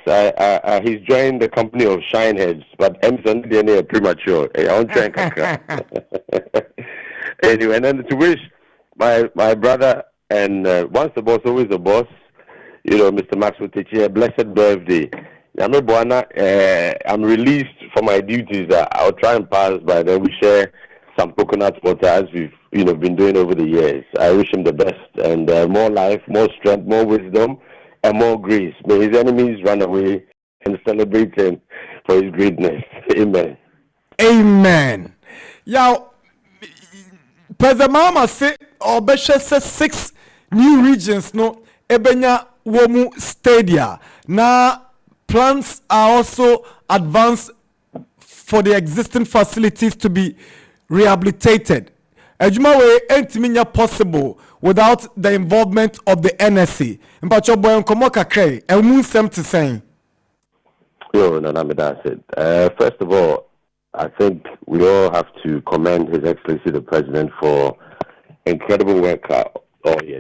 Yes, he's joined the company of Shineheads, but Emerson DNA premature. I won't try anyway, and then to wish my brother and once the boss, always the boss, Mr. Maxwell Techi, a blessed birthday. I'm released from my duties. I'll try and pass, but then we share some coconut water as we've been doing over the years. I wish him the best and more life, more strength, more wisdom, and more grace. May his enemies run away and celebrate him for his greatness. Amen. Amen. Yaw, President Mama say Obesha says 6 new regions no ebenya womu Stadia. Now plans are also advanced for the existing facilities to be rehabilitated. Ejuma way entiminya possible without the involvement of the NSC. Mpacho boy nkomo kakre e mu nsem te sen. No, that's it. First of all, I think we all have to commend His Excellency the President for incredible work.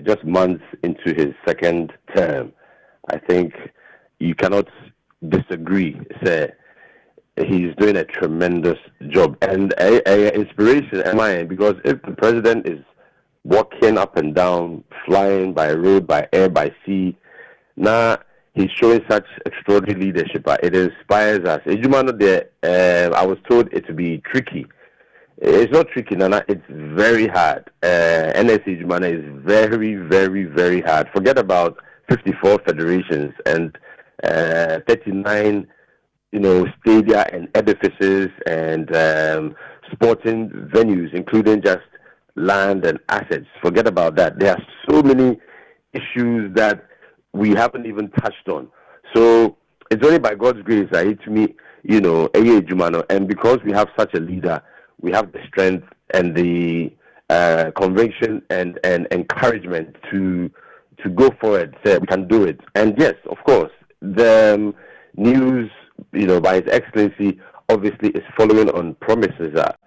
Just months into his second term, I think you cannot disagree. Say he's doing a tremendous job and a inspiration am I, because if the president is walking up and down, flying by road, by air, by sea, now he's showing such extraordinary leadership. It inspires us. I was told it to be tricky. It's not tricky, Nana. It's very hard. NSC Jumana is very, very, very hard. Forget about 54 federations and 39, stadia and edifices and sporting venues, including just land and assets. Forget about that. There are so many issues that we haven't even touched on. So it's only by God's grace that to me, Jumano, and because we have such a leader, we have the strength and the conviction and encouragement to go forward. Say we can do it. And yes, of course, the news, by His Excellency, obviously is following on promises that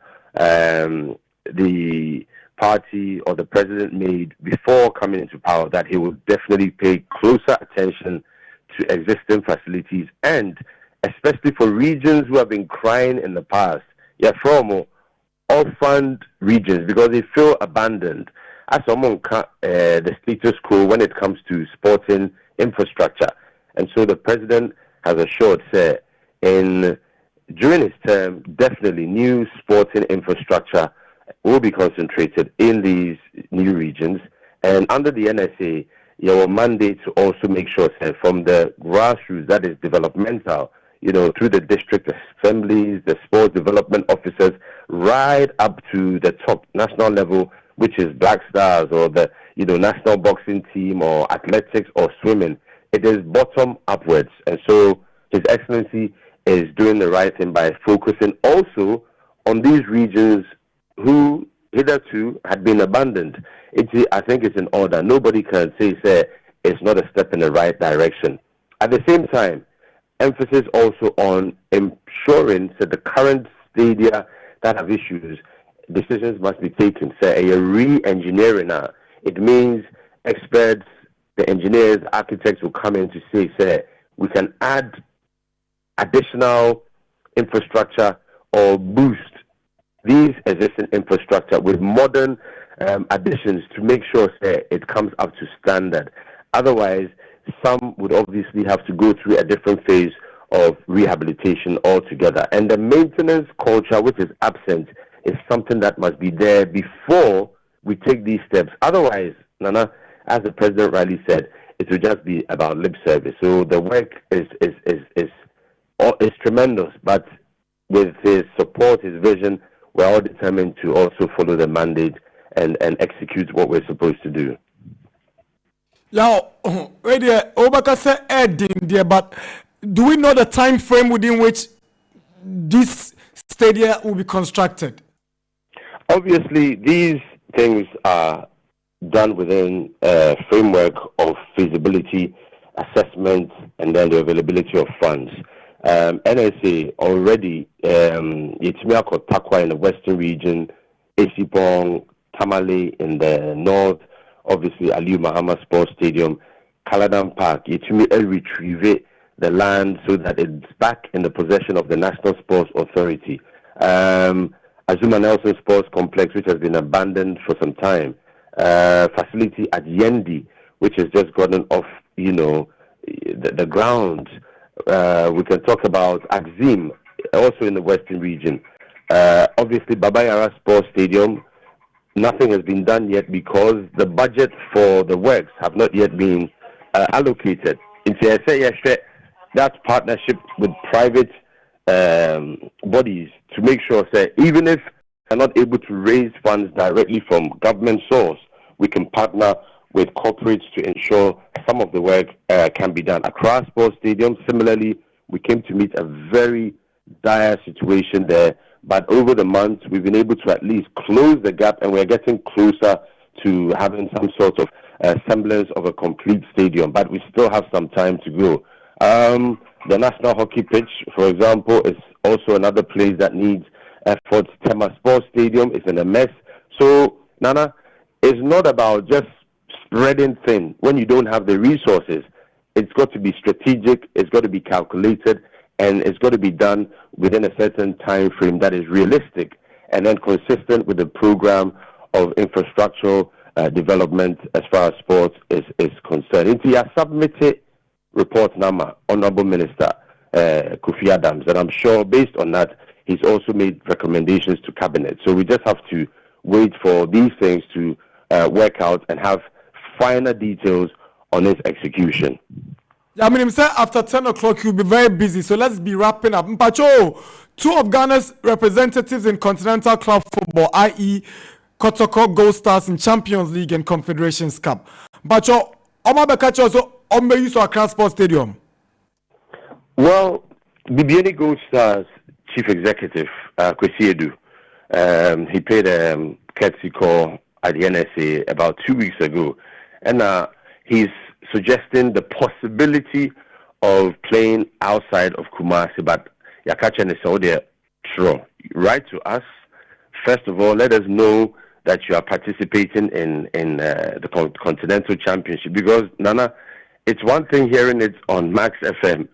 the party or the president made before coming into power, that he will definitely pay closer attention to existing facilities, and especially for regions who have been crying in the past. From orphaned regions because they feel abandoned. As someone the status quo when it comes to sporting infrastructure. And so the president has assured, during his term, definitely new sporting infrastructure will be concentrated in these new regions. And under the NSA, your mandate to also make sure, from the grassroots, that is developmental, through the district assemblies, the sports development officers, right up to the top national level, which is Black Stars or the national boxing team or athletics or swimming. It is bottom upwards. And so His Excellency is doing the right thing by focusing also on these regions who hitherto had been abandoned. I think it's in order. Nobody can say it's not a step in the right direction. At the same time, emphasis also on ensuring that the current stadia that have issues, decisions must be taken. A re-engineering. It means experts, the engineers, architects will come in to say, we can add additional infrastructure or boost these existing infrastructure with modern additions to make sure it comes up to standard. Otherwise, some would obviously have to go through a different phase of rehabilitation altogether. And the maintenance culture, which is absent, is something that must be there before we take these steps. Otherwise, Nana, as the president rightly said, it will just be about lip service. So the work is tremendous, but with his support, his vision, we're all determined to also follow the mandate and execute what we're supposed to do. Now, Obakase adding there, but do we know the time frame within which this stadia will be constructed? Obviously, these things are done within a framework of feasibility assessment and then the availability of funds. NSA already, Yetimiako Takwa in the western region, Esipong, Tamale in the north, obviously Aliu Mahama Sports Stadium, Kaladan Park, Yetimi retrieve the land so that it's back in the possession of the National Sports Authority. Azuma Nelson Sports Complex, which has been abandoned for some time. Facility at Yendi, which has just gotten off, the ground. We can talk about Axim, also in the Western region. Obviously, Baba Yara Sports Stadium, nothing has been done yet because the budget for the works have not yet been allocated. That's partnership with private bodies to make sure that even if they're not able to raise funds directly from government source, we can partner with corporates to ensure some of the work can be done. Accra Sports Stadium, similarly, we came to meet a very dire situation there, but over the months, we've been able to at least close the gap, and we're getting closer to having some sort of semblance of a complete stadium, but we still have some time to go. The National Hockey Pitch, for example, is also another place that needs efforts. Tema Sports Stadium is in a mess. So, Nana, it's not about just spreading thin when you don't have the resources. It's got to be strategic, it's got to be calculated, and it's got to be done within a certain time frame that is realistic and then consistent with the program of infrastructural development as far as sports is concerned. Into your submitted report number, Honorable Minister Kofi Adams, and I'm sure based on that, he's also made recommendations to Cabinet. So we just have to wait for these things to work out and have finer details on its execution. I mean, after 10 o'clock, you'll be very busy, so let's be wrapping up. Mpacho, two of Ghana's representatives in continental club football, i.e. Kotoko Gold Stars in Champions League and Confederations Cup. Mpacho, Oma Bekacho also use Accra Sports Stadium. Well, BBN Gold Stars Chief Executive, Kwesi Edu, he paid a courtesy call at the NSA about 2 weeks ago, and he's suggesting the possibility of playing outside of Kumasi, but Yakacha and Saudi true. Write to us. First of all, let us know that you are participating in the Continental Championship, because, Nana, it's one thing hearing it on Max FM,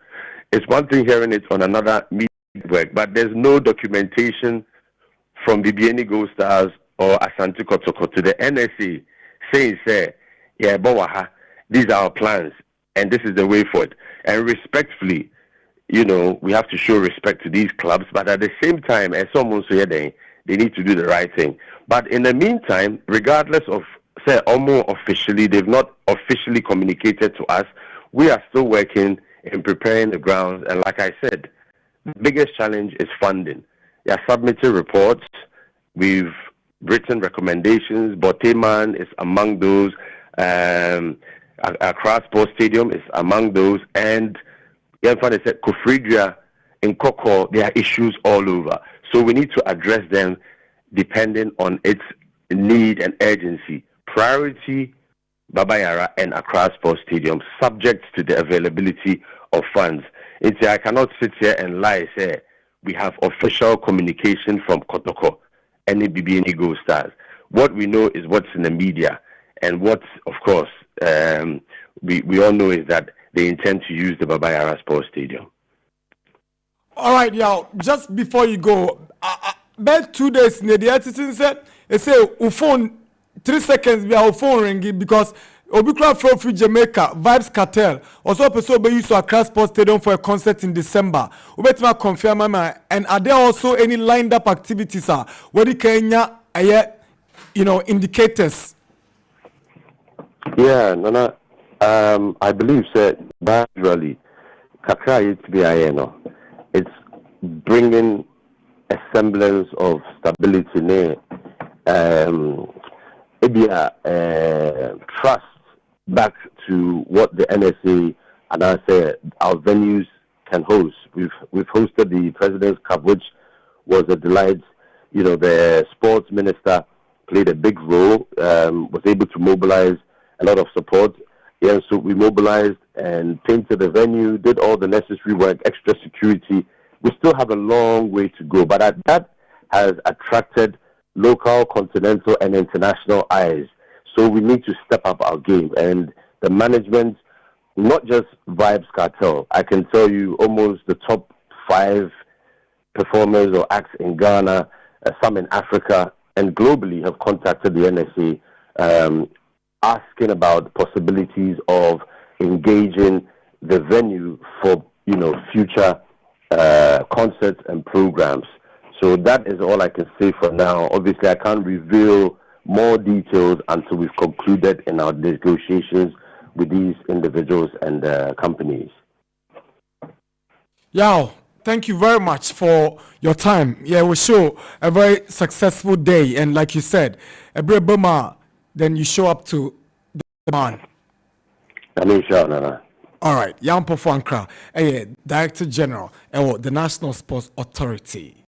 it's one thing hearing it on another media network, but there's no documentation from BBN Gold Stars or Asante Kotoko to the NSA saying, yeah, Bawaha, these are our plans, and this is the way forward. And respectfully, we have to show respect to these clubs, but at the same time, as someone said, they need to do the right thing. But in the meantime, regardless of, say, almost officially, they've not officially communicated to us, we are still working in preparing the grounds. And like I said, the biggest challenge is funding. They are submitting reports. We've written recommendations. Boteman is among those. Accra Sports Stadium is among those, and Yanfane said Kofridria in Koko, there are issues all over. So we need to address them depending on its need and urgency. Priority, Baba Yara and Accra Sports Stadium, subject to the availability of funds. I cannot sit here and lie, say we have official communication from Kotoko and the BBN Gold Stars. What we know is what's in the media. And what, of course, we all know is that they intend to use the Baba Yara Sports Stadium. All right, Yaw, just before you go, about 2 days, the artist said, they say, phone 3 seconds, we are phone ringing because Obikra from Jamaica, Vybez Kartel, also person be used to Accra Sports Stadium for a concert in December. Ubetima confirm, and are there also any lined up activities, where Kenya, indicators? Yeah, Nana, I believe that gradually, Kakra it's bringing a semblance of stability, trust back to what the NSA and I say our venues can host. We've hosted the President's Cup, which was a delight. The sports minister played a big role, was able to mobilize a lot of support. Yeah, so we mobilized and painted the venue, did all the necessary work, extra security. We still have a long way to go, but that has attracted local, continental, and international eyes. So we need to step up our game. And the management not just Vybez Kartel. I can tell you almost the top 5 performers or acts in Ghana, some in Africa, and globally have contacted the NSA asking about possibilities of engaging the venue for future concerts and programs. So that is all I can say for now. Obviously, I can't reveal more details until we've concluded in our negotiations with these individuals and companies. Yaw, thank you very much for your time. Yeah, we show a very successful day, and like you said, a brave bummer, then you show up to the man. All right, Yaw Ampofo Ankrah, Director General, the National Sports Authority.